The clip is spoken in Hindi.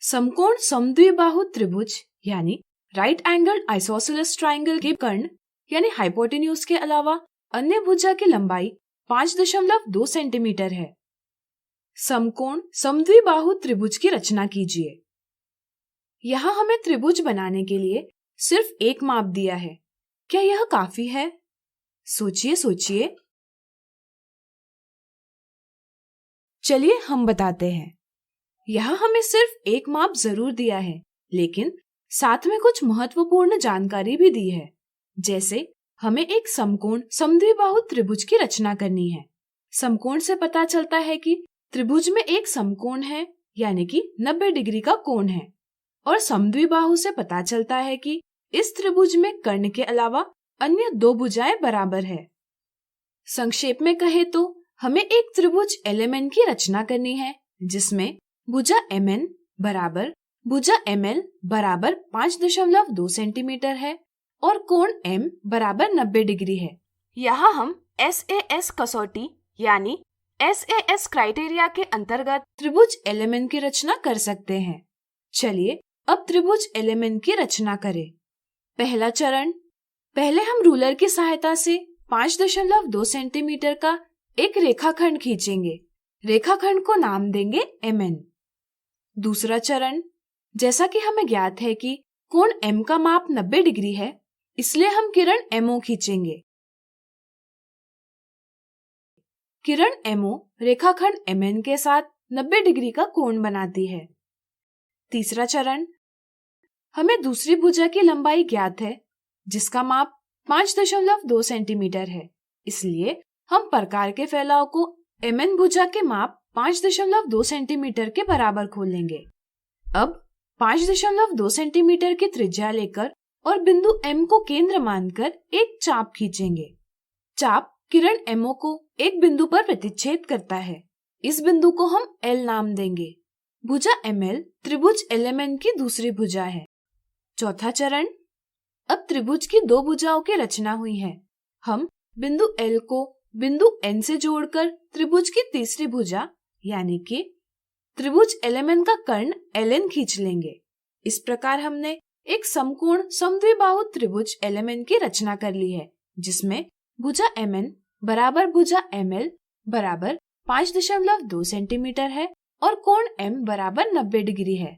समकोण समद्विबाहु त्रिभुज यानी राइट एंगल आइसोसेलेस ट्राइंगल के कर्ण यानी हाइपोटेन्यूज के अलावा अन्य भुजा की लंबाई 5.2 सेंटीमीटर है। समकोण समद्विबाहु त्रिभुज की रचना कीजिए। यहाँ हमें त्रिभुज बनाने के लिए सिर्फ एक माप दिया है। क्या यह काफी है? सोचिए सोचिए। चलिए हम बताते हैं। यहाँ हमें सिर्फ एक माप जरूर दिया है, लेकिन साथ में कुछ महत्वपूर्ण जानकारी भी दी है। जैसे हमें एक समकोण समद्विबाहु त्रिभुज की रचना करनी है। समकोण से पता चलता है कि त्रिभुज में एक समकोण है, यानी कि 90 डिग्री का कोण है, और समद्विबाहु से पता चलता है कि इस त्रिभुज में कर्ण के अलावा अन्य दो भुजाएं बराबर है। संक्षेप में कहे तो हमें एक त्रिभुज LMN की रचना करनी है, जिसमें भुजा MN बराबर भुजा ML बराबर 5.2 सेंटीमीटर है और कोण M बराबर 90 डिग्री है। यहाँ हम SAS कसौटी यानी SAS क्राइटेरिया के अंतर्गत त्रिभुज LMN की रचना कर सकते हैं। चलिए अब त्रिभुज LMN की रचना करें। पहला चरण, पहले हम रूलर की सहायता से 5.2 सेंटीमीटर का एक रेखाखंड खींचेंगे। रेखाखंड को नाम देंगे MN। दूसरा चरण, जैसा कि हमें ज्ञात है कि कोण M का माप 90 डिग्री है, इसलिए हम किरण MO खींचेंगे। किरण MO रेखाखंड MN के साथ 90 डिग्री का कोण बनाती है। तीसरा चरण, हमें दूसरी भुजा की लंबाई ज्ञात है, जिसका माप 5.2 सेंटीमीटर है, इसलिए हम प्रकार के फैलाव को MN भुजा के माप 5.2 सेंटीमीटर के बराबर खोलेंगे। अब 5.2 सेंटीमीटर की त्रिज्या लेकर और बिंदु M को केंद्र मानकर एक चाप खींचेंगे। चाप किरण MO को एक बिंदु पर प्रतिच्छेद करता है। इस बिंदु को हम L नाम देंगे। भुजा ML त्रिभुज LMN की दूसरी भुजा है। चौथा चरण, अब त्रिभुज की दो भुजाओं की रचना हुई है। हम बिंदु L को बिंदु N से जोड़कर त्रिभुज की तीसरी भुजा यानी कि त्रिभुज LMN का कर्ण LN खींच लेंगे। इस प्रकार हमने एक समकोण समद्विबाहु त्रिभुज LMN की रचना कर ली है, जिसमें भुजा MN बराबर भुजा ML बराबर 5.2 सेंटीमीटर है और कोण M बराबर 90 डिग्री है।